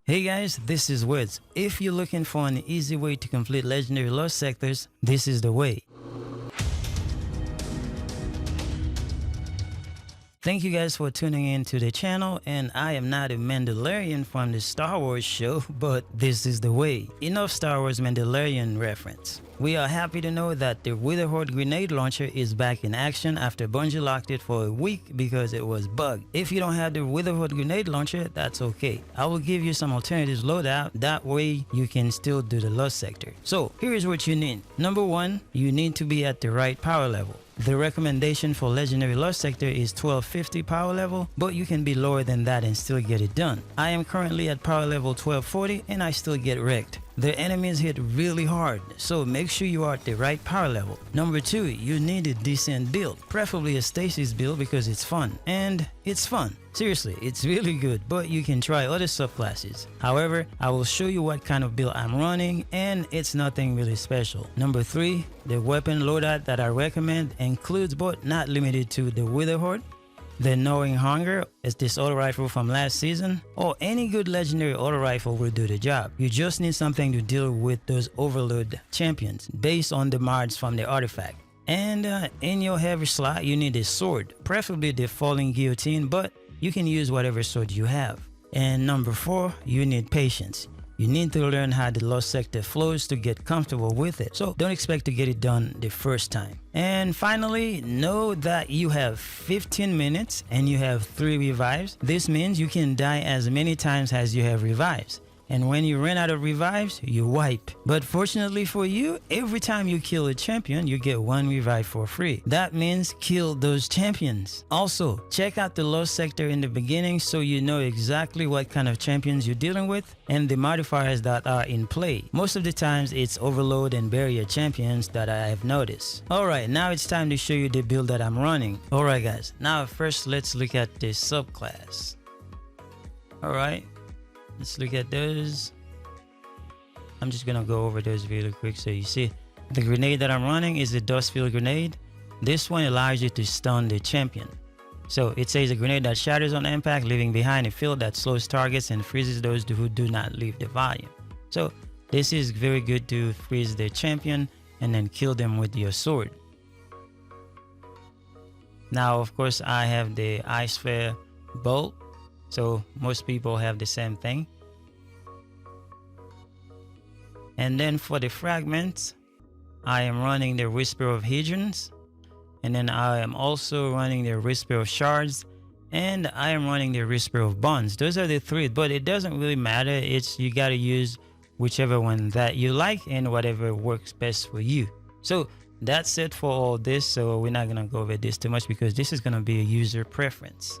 Hey guys, this is Woods. If you're looking for an easy way to complete legendary lost sectors, this is the way. Thank you guys for tuning in to the channel, and I am not a Mandalorian from the Star Wars show, but this is the way. Enough Star Wars Mandalorian reference. We are happy to know that the Witherhoard grenade launcher is back in action after Bungie locked it for a week because it was bugged. If you don't have the Witherhoard grenade launcher, that's okay. I will give you some alternatives loadout, that way you can still do the lost sector. So here's what you need. Number one, you need to be at the right power level. The recommendation for legendary lost sector is 1250 power level, but you can be lower than that and still get it done. I am currently at power level 1240 and I still get wrecked. The enemies hit really hard, so make sure you are at the right power level. Number two, you need a decent build, preferably a Stasis build because it's fun. And it's fun. Seriously, it's really good, but you can try other subclasses. However, I will show you what kind of build I'm running, and it's nothing really special. Number three, the weapon loadout that I recommend includes but not limited to the Witherhoard, the Gnawing Hunger is this auto rifle from last season, or any good legendary auto rifle will do the job. You just need something to deal with those overload champions based on the mods from the artifact. And in your heavy slot, you need a sword, preferably the Falling Guillotine, but you can use whatever sword you have. And number four, you need patience. You need to learn how the lost sector flows to get comfortable with it, so don't expect to get it done the first time. And finally, know that you have 15 minutes and you have 3 revives. This means you can die as many times as you have revives. And when you run out of revives, you wipe. But fortunately for you, every time you kill a champion, you get 1 revive for free. That means kill those champions. Also, check out the lost sector in the beginning so you know exactly what kind of champions you're dealing with and the modifiers that are in play. Most of the times it's overload and barrier champions that I have noticed. Alright, now it's time to show you the build that I'm running. Alright guys, now first let's look at the subclass. Alright. Let's look at those. I'm just gonna go over those really quick so you see. The grenade that I'm running is the Dustfield grenade. This one allows you to stun the champion. So it says a grenade that shatters on impact, leaving behind a field that slows targets and freezes those who do not leave the volume. So this is very good to freeze the champion and then kill them with your sword. Now of course I have the Ice Sphere bolt. So most people have the same thing. And then for the fragments, I am running the Whisper of Hedrons, and then I am also running the Whisper of Shards, and I am running the Whisper of Bonds. Those are the 3, but it doesn't really matter. It's you gotta use whichever one that you like and whatever works best for you. So that's it for all this. So we're not gonna go over this too much because this is gonna be a user preference.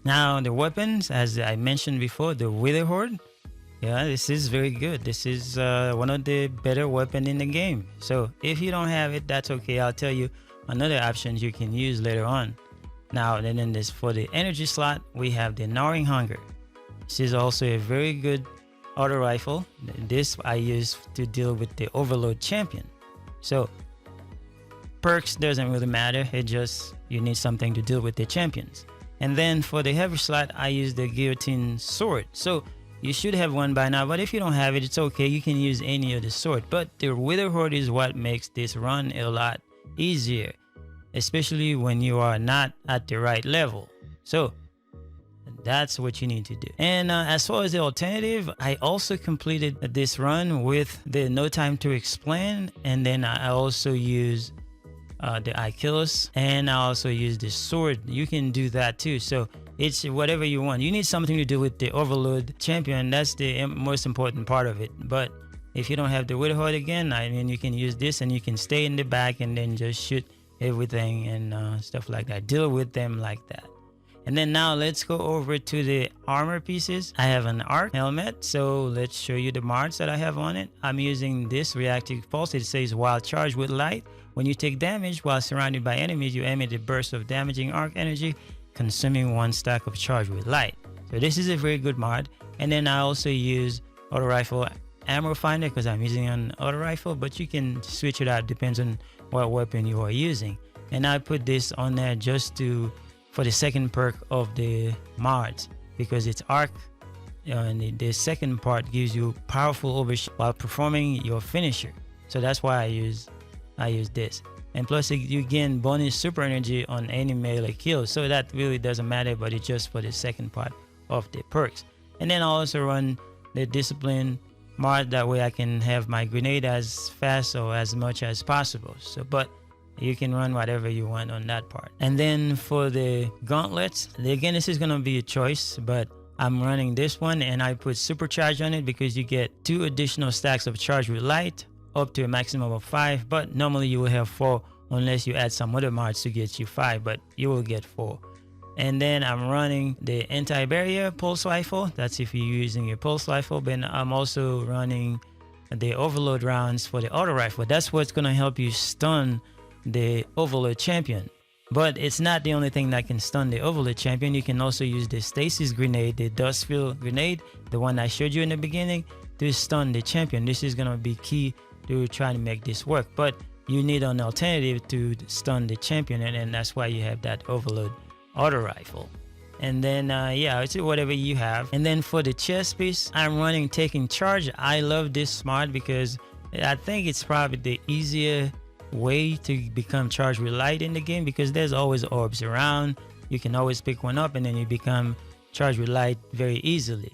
Now the weapons, as I mentioned before, the Witherhoard. Yeah, this is very good. This is one of the better weapons in the game. So if you don't have it, that's okay. I'll tell you another options you can use later on. Now then in this, for the energy slot, we have the Gnawing Hunger. This is also a very good auto rifle. This I use to deal with the overload champion. So perks doesn't really matter. It just, you need something to deal with the champions. And then for the heavy slot, I use the Guillotine sword. So you should have one by now, but if you don't have it, it's okay. You can use any of the sword. But the Witherhoard is what makes this run a lot easier, especially when you are not at the right level. So that's what you need to do. And as far as the alternative, I also completed this run with the No Time to Explain, and then I also use the Achilles, and I also use the sword. You can do that too. So it's whatever you want. You need something to do with the overload champion. That's the most important part of it. But if you don't have the Witherhoard again, I mean, you can use this and you can stay in the back and then just shoot everything and stuff like that. Deal with them like that. And then now let's go over to the armor pieces. I have an arc helmet, so let's show you the mods that I have on it. I'm using this reactive pulse. It says while charged with light, when you take damage while surrounded by enemies, you emit a burst of damaging arc energy, consuming 1 stack of charge with light. So this is a very good mod. And then I also use auto rifle ammo finder because I'm using an auto rifle, but you can switch it out, depends on what weapon you are using. And I put this on there just to for the second perk of the mods. because it's arc. And the second part gives you powerful overshoot while performing your finisher. So that's why I use this. And plus you gain bonus super energy on any melee kill, so that really doesn't matter, but it's just for the second part of the perks. And then I also run the discipline mod, that way I can have my grenade as fast or as much as possible. So but you can run whatever you want on that part. And then for the gauntlets, again, this is gonna be a choice, but I'm running this one and I put supercharge on it because you get 2 additional stacks of charge with light, up to a maximum of 5, but normally you will have 4 unless you add some other mods to get you 5, but you will get 4. And then I'm running the anti-barrier pulse rifle. That's if you're using your pulse rifle. But I'm also running the overload rounds for the auto rifle. That's what's going to help you stun the overload champion. But it's not the only thing that can stun the overload champion. You can also use the stasis grenade, the dust field grenade, the one I showed you in the beginning, to stun the champion. This is going to be key to trying to make this work, but you need an alternative to stun the champion, and that's why you have that overload auto rifle. And then yeah, it's whatever you have. And then for the chest piece, I'm running taking charge. I love this mod because I think it's probably the easier way to become charged with light in the game, because there's always orbs around. You can always pick one up and then you become charged with light very easily.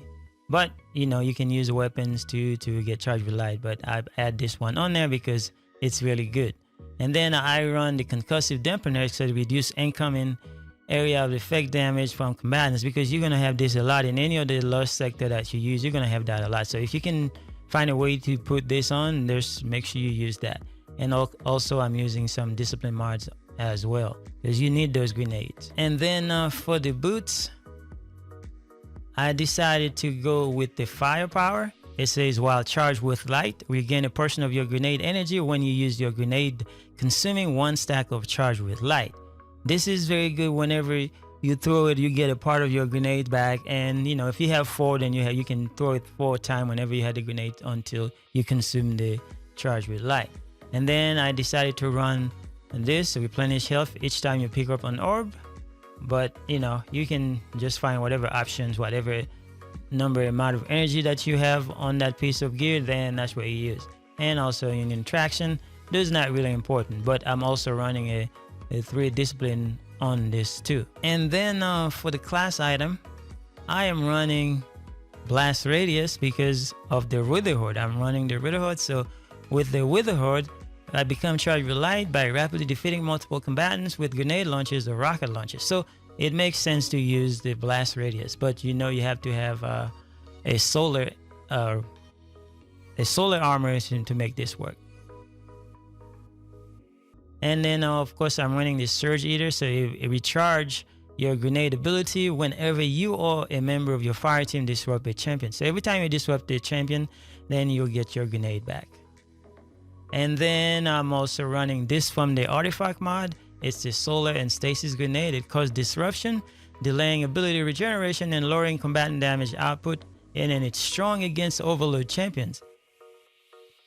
But you know, you can use weapons to get charged with light, but I add this one on there because it's really good. And then I run the concussive dampener to reduce incoming area of effect damage from combatants, because you're gonna have this a lot in any of the lost sector that you use. You're gonna have that a lot. So if you can find a way to put this on, make sure you use that. And also I'm using some discipline mods as well, because you need those grenades. And then for the boots, I decided to go with the firepower. It says, while charged with light, regain a portion of your grenade energy when you use your grenade, consuming 1 stack of charge with light. This is very good. Whenever you throw it, you get a part of your grenade back. And you know, if you have 4, then you can throw it 4 times whenever you had the grenade until you consume the charge with light. And then I decided to run this, replenish health each time you pick up an orb. But you know, you can just find whatever options, whatever amount of energy that you have on that piece of gear, then that's what you use. And also union traction, this is not really important, but I'm also running a 3 discipline on this too. And then for the class item, I am running blast radius because of the Witherhoard. I'm running the Witherhoard. So with the Witherhoard, I become charged with light by rapidly defeating multiple combatants with grenade launchers or rocket launchers. So it makes sense to use the blast radius, but you know, you have to have a solar armor to make this work. And then of course I'm running the Surge Eater, so it recharge your grenade ability whenever you or a member of your fire team disrupt a champion. So every time you disrupt a champion, then you'll get your grenade back. And then I'm also running this from the artifact mod. It's the solar and stasis grenade. It causes disruption, delaying ability regeneration and lowering combatant damage output, and then it's strong against overload champions.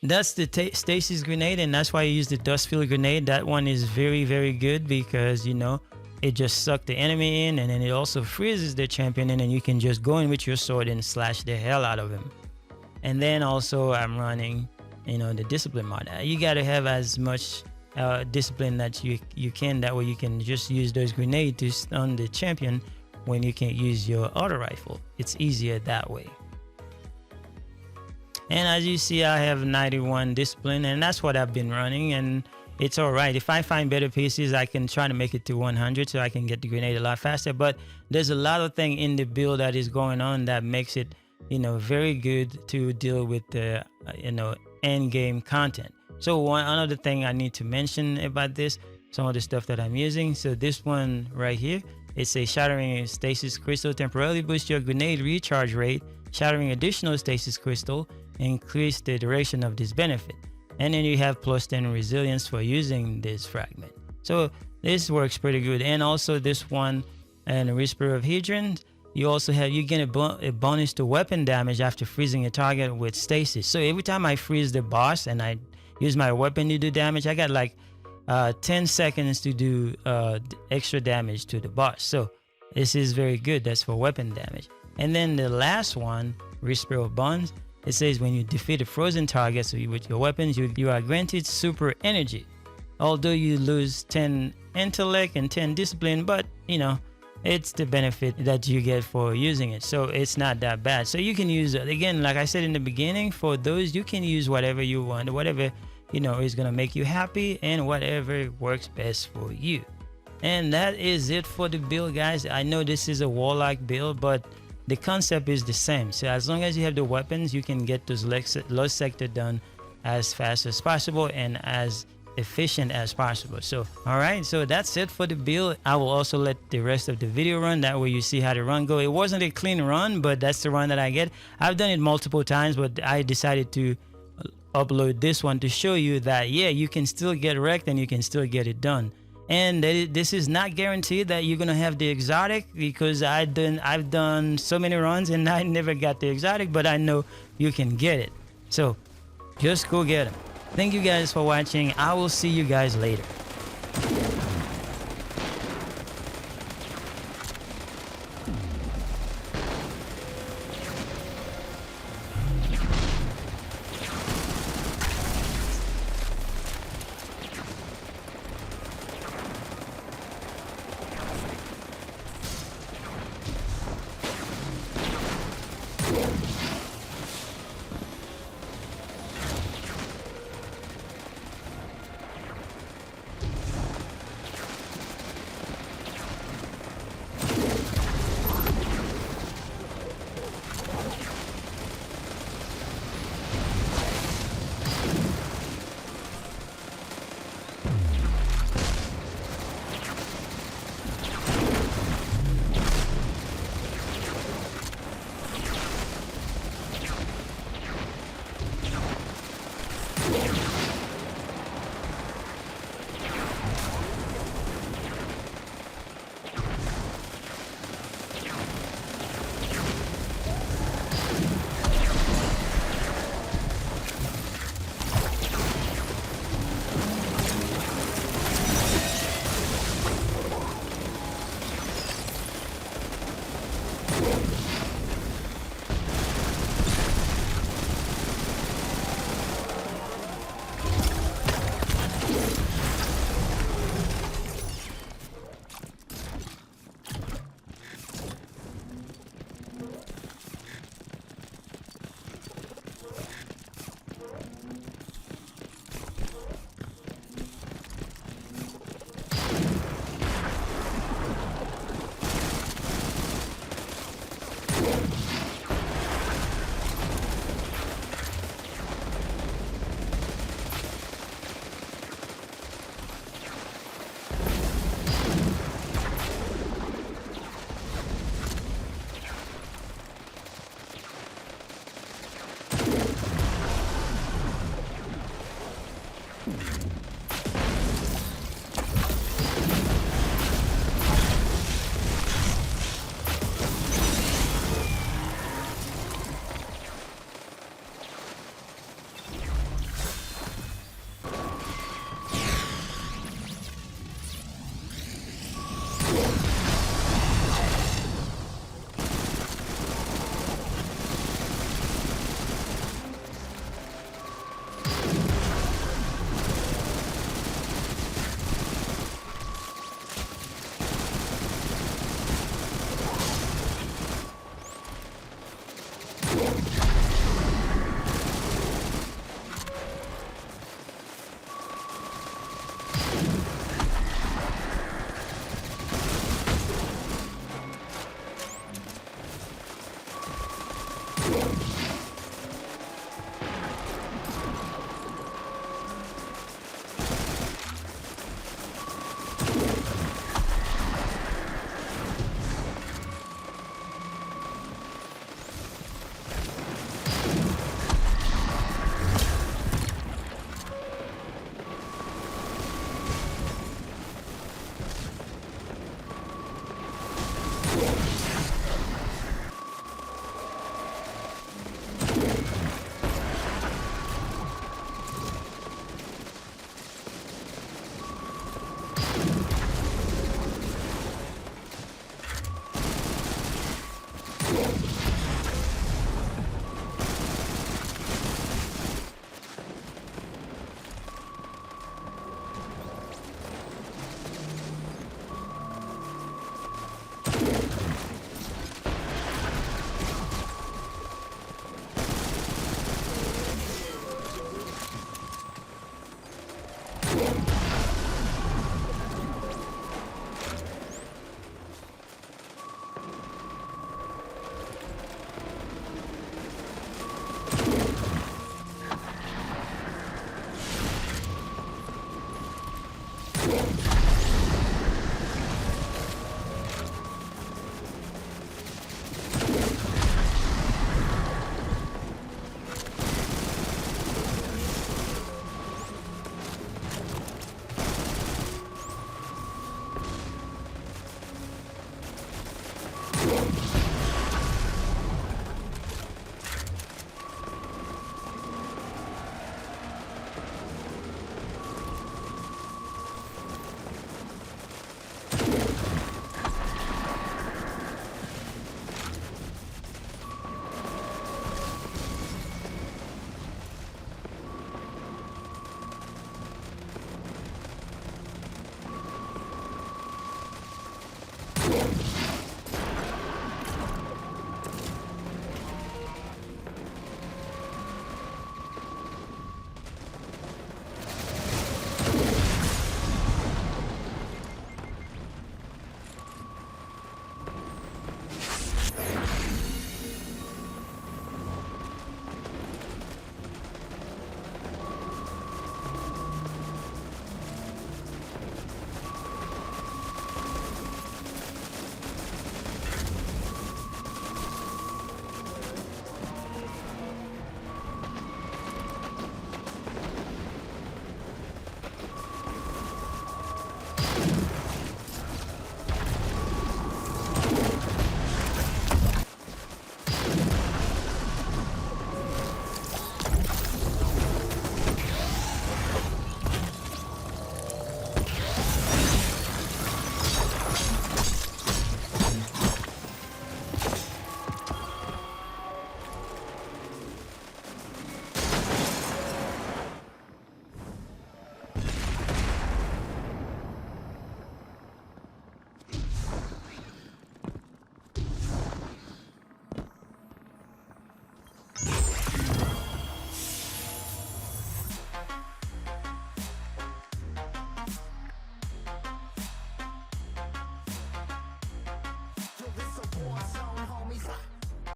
That's the stasis grenade, and that's why I use the dust field grenade. That one is very, very good because you know, it just sucks the enemy in, and then it also freezes the champion, and then you can just go in with your sword and slash the hell out of him. And then also I'm running, you know, the discipline mod. You got to have as much discipline that you can, that way you can just use those grenades to stun the champion when you can't use your auto rifle. It's easier that way. And as you see, I have 91 discipline, and that's what I've been running, and it's all right. If I find better pieces, I can try to make it to 100 so I can get the grenade a lot faster. But there's a lot of things in the build that is going on that makes it, you know, very good to deal with the you know, end game content. So another thing I need to mention about this, some of the stuff that I'm using. So this one right here, it's a shattering stasis crystal, temporarily boosts your grenade recharge rate, shattering additional stasis crystal, increase the duration of this benefit. And then you have +10 resilience for using this fragment. So this works pretty good. And also this one, and the Whisper of Hedron, you get a bonus to weapon damage after freezing a target with stasis. So every time I freeze the boss and I use my weapon to do damage, I got like 10 seconds to do extra damage to the boss. So this is very good. That's for weapon damage. And then the last one, Whisper of Bones, it says when you defeat a frozen target with your weapons, you are granted super energy. Although you lose 10 intellect and 10 discipline, but it's the benefit that you get for using it. So it's not that bad. So you can use it. Again, like I said in the beginning, for those, you can use whatever you want, whatever, is going to make you happy and whatever works best for you. And that is it for the build, guys. I know this is a warlock build, but the concept is the same. So as long as you have the weapons, you can get those lost sector done as fast as possible and as efficient as possible. So all right, so that's it for the build. I will also let the rest of the video run, that way you see how the run go. It wasn't a clean run, but that's the run that I get. I've done it multiple times, but I decided to upload this one to show you that yeah, you can still get wrecked and you can still get it done. And this is not guaranteed that you're gonna have the exotic, because I've done so many runs and I never got the exotic, but I know you can get it. So just go get them. Thank you guys for watching. I will see you guys later.